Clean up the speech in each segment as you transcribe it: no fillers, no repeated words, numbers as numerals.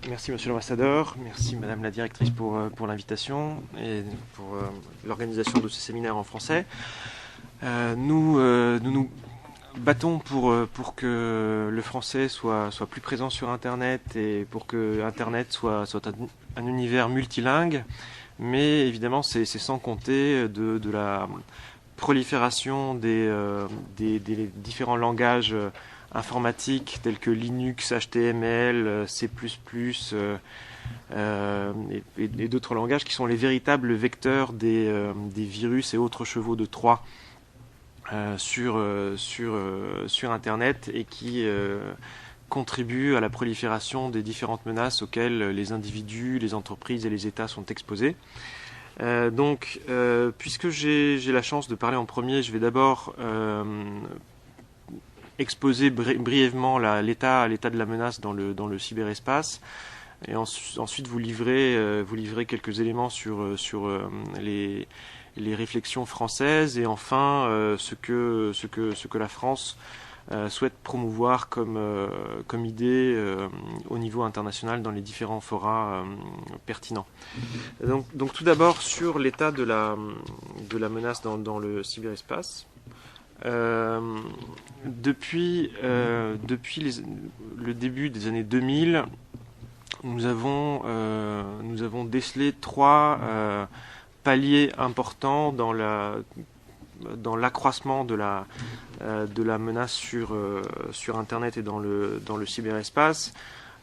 Merci Monsieur l'Ambassadeur, merci Madame la Directrice pour l'invitation et pour l'organisation de ce séminaire en français. Nous nous battons pour que le français soit plus présent sur Internet et pour que Internet soit un univers multilingue, mais évidemment c'est sans compter de la prolifération des différents langages informatiques tels que Linux, HTML, C++, et d'autres langages qui sont les véritables vecteurs des virus et autres chevaux de Troie sur Internet et qui contribuent à la prolifération des différentes menaces auxquelles les individus, les entreprises et les États sont exposés. Puisque j'ai la chance de parler en premier, je vais d'abord exposer brièvement l'état de la menace dans le cyberespace et ensuite vous livrer quelques éléments sur les réflexions françaises et enfin ce que la France souhaite promouvoir comme idée au niveau international dans les différents forats pertinents. Donc tout d'abord sur l'état de la menace dans le cyberespace. Depuis le début des années 2000, nous avons décelé trois paliers importants dans l'accroissement de la menace sur Internet et dans le cyberespace.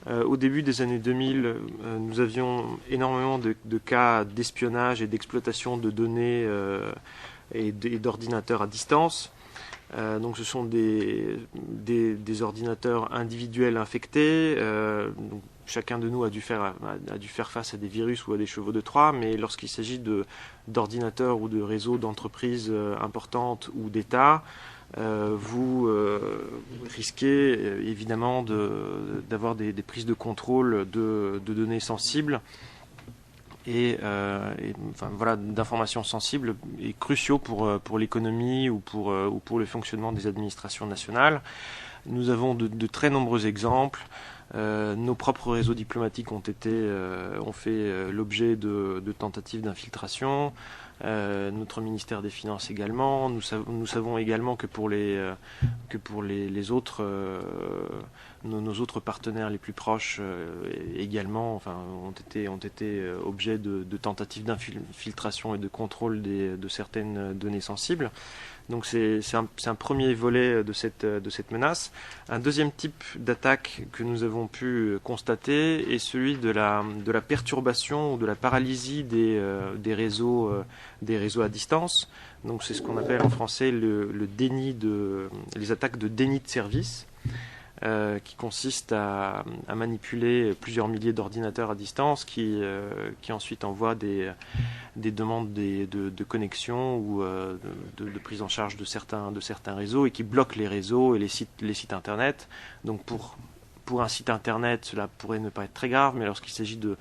Au début des années 2000, nous avions énormément de cas d'espionnage et d'exploitation de données et d'ordinateurs à distance. Donc ce sont des ordinateurs individuels infectés. Donc chacun de nous a dû faire face à des virus ou à des chevaux de Troie, mais lorsqu'il s'agit d'ordinateurs ou de réseaux d'entreprises importantes ou d'États, vous risquez évidemment d'avoir des prises de contrôle de données sensibles d'informations sensibles et cruciaux pour l'économie ou pour le fonctionnement des administrations nationales. Nous avons de très nombreux exemples. Nos propres réseaux diplomatiques ont fait l'objet de tentatives d'infiltration. Notre ministère des Finances également. Nous savons également que pour les autres, nos autres partenaires les plus proches également, ont été objets de tentatives d'infiltration et de contrôle de certaines données sensibles. Donc c'est un premier volet de cette menace. Un deuxième type d'attaque que nous avons pu constater est celui de la perturbation ou de la paralysie des réseaux à distance. Donc c'est ce qu'on appelle en français les attaques de déni de service, qui consistent à manipuler plusieurs milliers d'ordinateurs à distance qui ensuite envoient des demandes de connexion ou de prise en charge de certains réseaux et qui bloquent les réseaux et les sites internet. Donc pour un site internet, cela pourrait ne pas être très grave, mais lorsqu'il s'agit de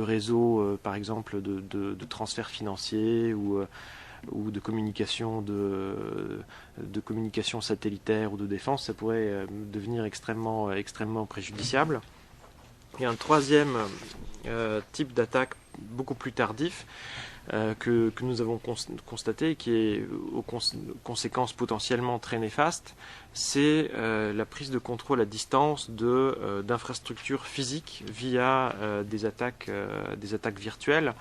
réseaux, par exemple de transferts financiers ou de communication satellitaire ou de défense, ça pourrait devenir extrêmement préjudiciable. Et un troisième type d'attaque beaucoup plus tardif que nous avons constaté, qui est aux conséquences potentiellement très néfastes, c'est la prise de contrôle à distance d'infrastructures physiques via des attaques virtuelles.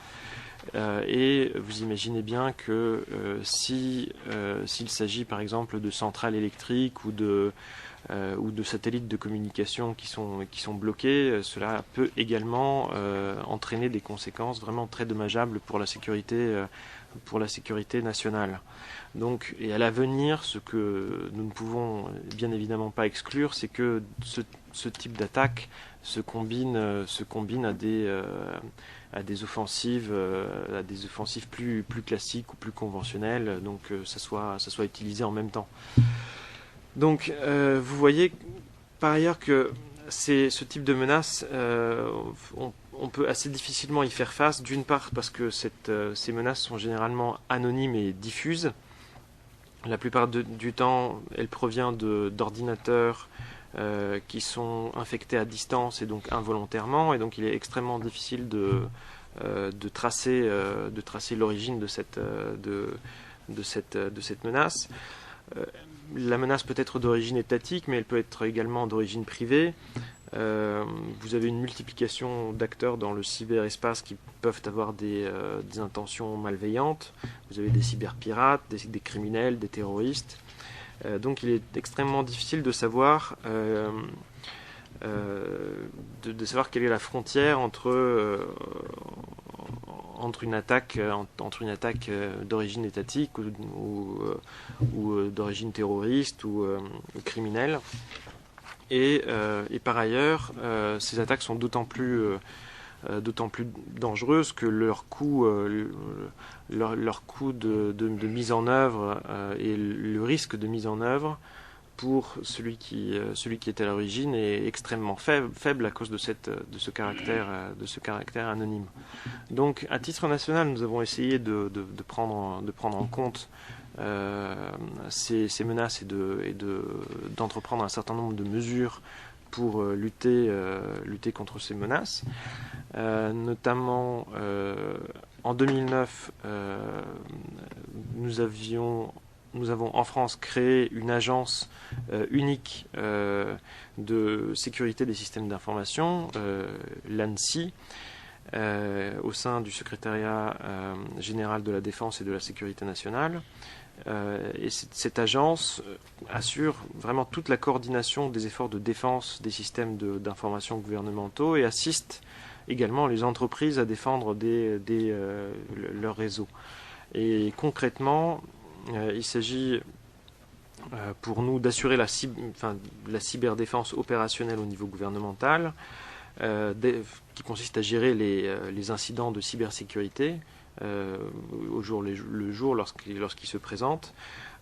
Et vous imaginez bien que s'il s'agit par exemple de centrales électriques ou de satellites de communication qui sont bloqués, cela peut également entraîner des conséquences vraiment très dommageables pour la sécurité nationale. Donc, et à l'avenir, ce que nous ne pouvons bien évidemment pas exclure, c'est que ce type d'attaque se combine à des offensives plus classiques ou plus conventionnelles, donc ça soit utilisé en même temps. Donc vous voyez par ailleurs que ce type de menace, on peut assez difficilement y faire face, d'une part parce que ces menaces sont généralement anonymes et diffuses. La plupart du temps, elles proviennent d'ordinateurs qui sont infectés à distance et donc involontairement, et donc il est extrêmement difficile de tracer l'origine de cette menace. La menace peut être d'origine étatique, mais elle peut être également d'origine privée. Vous avez une multiplication d'acteurs dans le cyberespace qui peuvent avoir des intentions malveillantes. Vous avez des cyberpirates, des criminels, des terroristes. Donc il est extrêmement difficile de savoir quelle est la frontière entre une attaque d'origine étatique ou d'origine terroriste ou criminelle. Et par ailleurs, ces attaques sont d'autant plus dangereuses que leur coût de mise en œuvre et le risque de mise en œuvre pour celui qui est à l'origine est extrêmement faible à cause de ce caractère anonyme. Donc, à titre national, nous avons essayé de prendre en compte ces menaces et d'entreprendre un certain nombre de mesures pour lutter contre ces menaces. Notamment, en 2009, nous avons en France créé une agence unique de sécurité des systèmes d'information, l'ANSSI, au sein du secrétariat général de la Défense et de la Sécurité nationale. Et cette agence assure vraiment toute la coordination des efforts de défense des systèmes d'information gouvernementaux et assiste également les entreprises à défendre leur réseau. Et concrètement, il s'agit pour nous d'assurer la cyberdéfense opérationnelle au niveau gouvernemental, qui consiste à gérer les incidents de cybersécurité au jour le jour lorsqu'ils se présentent,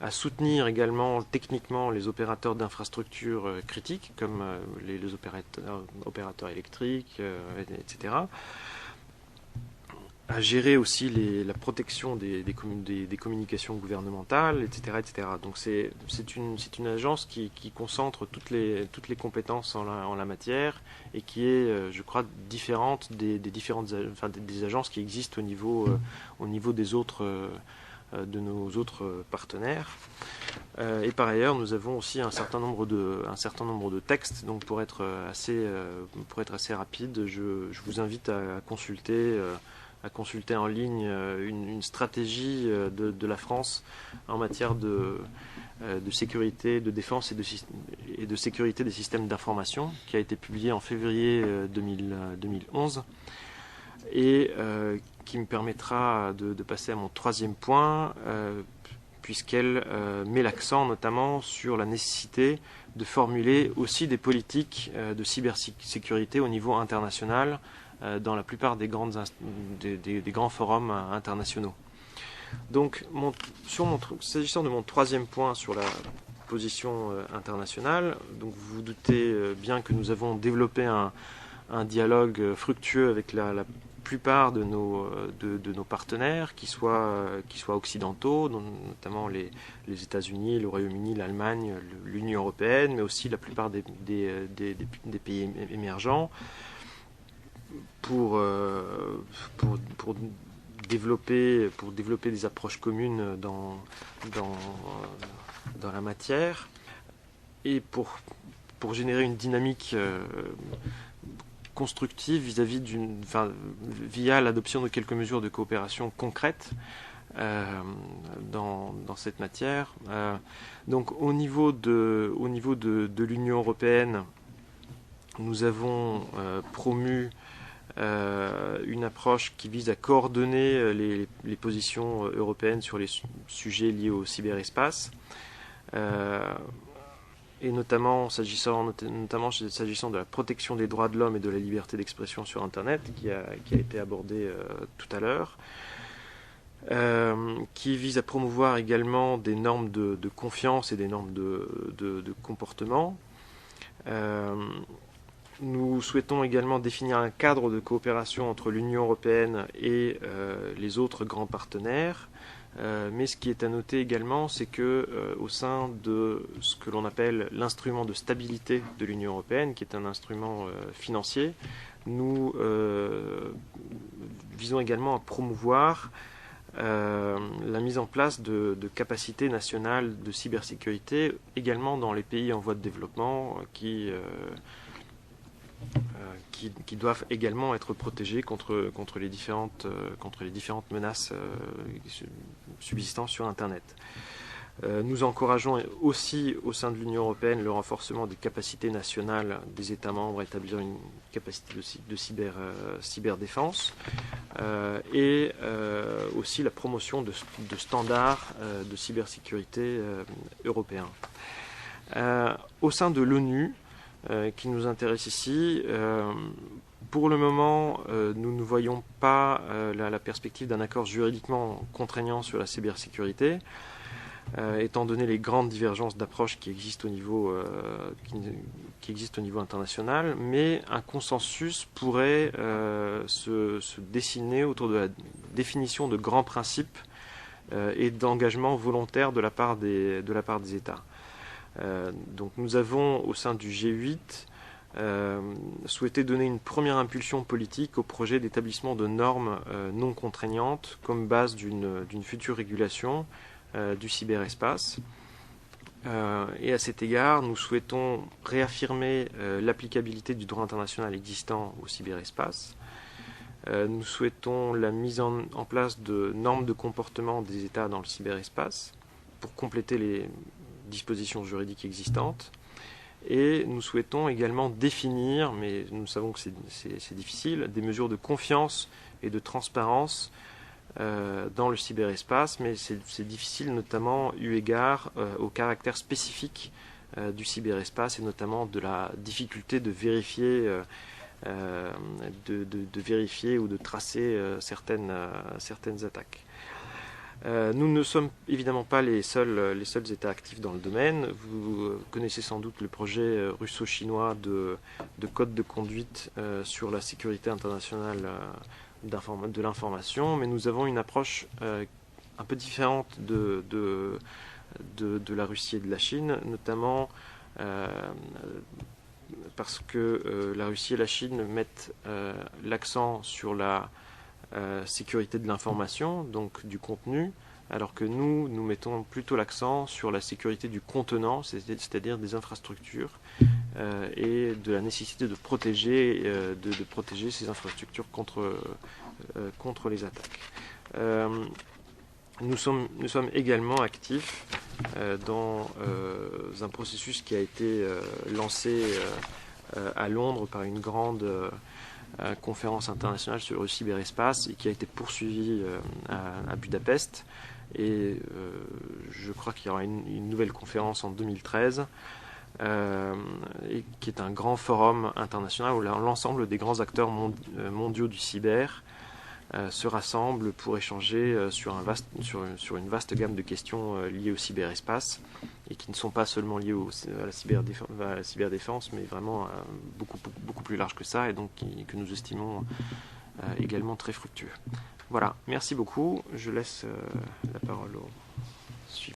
à soutenir également techniquement les opérateurs d'infrastructures critiques comme les opérateurs électriques, etc. À gérer aussi la protection des communications gouvernementales, etc., etc. Donc c'est une agence qui concentre toutes les compétences en la matière et qui est, je crois, différente des agences qui existent au niveau des autres de nos autres partenaires. Et par ailleurs, nous avons aussi un certain nombre de textes. Donc pour être assez rapide, je vous invite à consulter en ligne une stratégie de la France en matière de sécurité, de défense et de sécurité des systèmes d'information, qui a été publiée en février 2011 et qui me permettra de passer à mon troisième point, puisqu'elle met l'accent notamment sur la nécessité de formuler aussi des politiques de cybersécurité au niveau international, dans la plupart des grands forums internationaux. Donc, s'agissant de mon troisième point sur la position internationale, donc vous vous doutez bien que nous avons développé un dialogue fructueux avec la plupart de nos partenaires, qui soient occidentaux, notamment les États-Unis, le Royaume-Uni, l'Allemagne, l'Union européenne, mais aussi la plupart des pays émergents, pour développer des approches communes dans la matière et pour générer une dynamique constructive via l'adoption de quelques mesures de coopération concrètes dans cette matière. Donc au niveau de l'Union européenne, nous avons promu une approche qui vise à coordonner les positions européennes sur les sujets liés au cyberespace, et notamment s'agissant de la protection des droits de l'homme et de la liberté d'expression sur Internet, qui a été abordée tout à l'heure, qui vise à promouvoir également des normes de confiance et des normes de comportement. Nous souhaitons également définir un cadre de coopération entre l'Union européenne et les autres grands partenaires, Mais ce qui est à noter également, c'est que au sein de ce que l'on appelle l'instrument de stabilité de l'Union européenne, qui est un instrument financier, nous visons également à promouvoir la mise en place de capacités nationales de cybersécurité, également dans les pays en voie de développement, qui doivent également être protégés contre les différentes menaces subsistant sur Internet. Nous encourageons aussi au sein de l'Union européenne le renforcement des capacités nationales des États membres à établir une capacité de cyberdéfense et aussi la promotion de standards de cybersécurité européens. Au sein de l'ONU, qui nous intéresse ici, pour le moment, nous ne voyons pas la perspective d'un accord juridiquement contraignant sur la cybersécurité, étant donné les grandes divergences d'approche qui existent au niveau international, mais un consensus pourrait se dessiner autour de la définition de grands principes et d'engagement volontaire de la part des États. Donc nous avons au sein du G8 souhaité donner une première impulsion politique au projet d'établissement de normes non contraignantes comme base d'une future régulation du cyberespace. Et à cet égard, nous souhaitons réaffirmer l'applicabilité du droit international existant au cyberespace. Nous souhaitons la mise en place de normes de comportement des États dans le cyberespace pour compléter les dispositions juridiques existantes. Et nous souhaitons également définir, mais nous savons que c'est difficile, des mesures de confiance et de transparence dans le cyberespace, mais c'est difficile notamment eu égard au caractère spécifique du cyberespace et notamment de la difficulté de vérifier, vérifier ou de tracer certaines attaques. Nous ne sommes évidemment pas les seuls États actifs dans le domaine. Vous connaissez sans doute le projet russo-chinois de code de conduite sur la sécurité internationale de l'information, mais nous avons une approche un peu différente de la Russie et de la Chine, notamment parce que la Russie et la Chine mettent l'accent sur la sécurité de l'information, donc du contenu, alors que nous mettons plutôt l'accent sur la sécurité du contenant, c'est-à-dire des infrastructures, et de la nécessité de protéger ces infrastructures contre les attaques. Nous sommes également actifs dans un processus qui a été lancé à Londres par une grande conférence internationale sur le cyberespace et qui a été poursuivie à Budapest. Et je crois qu'il y aura une nouvelle conférence en 2013, et qui est un grand forum international où l'ensemble des grands acteurs mondiaux du cyber se rassemblent pour échanger sur une vaste gamme de questions liées au cyberespace et qui ne sont pas seulement liées à la cyberdéfense, mais vraiment beaucoup plus large que ça, et donc que nous estimons également très fructueux. Voilà, merci beaucoup. Je laisse la parole au suivant.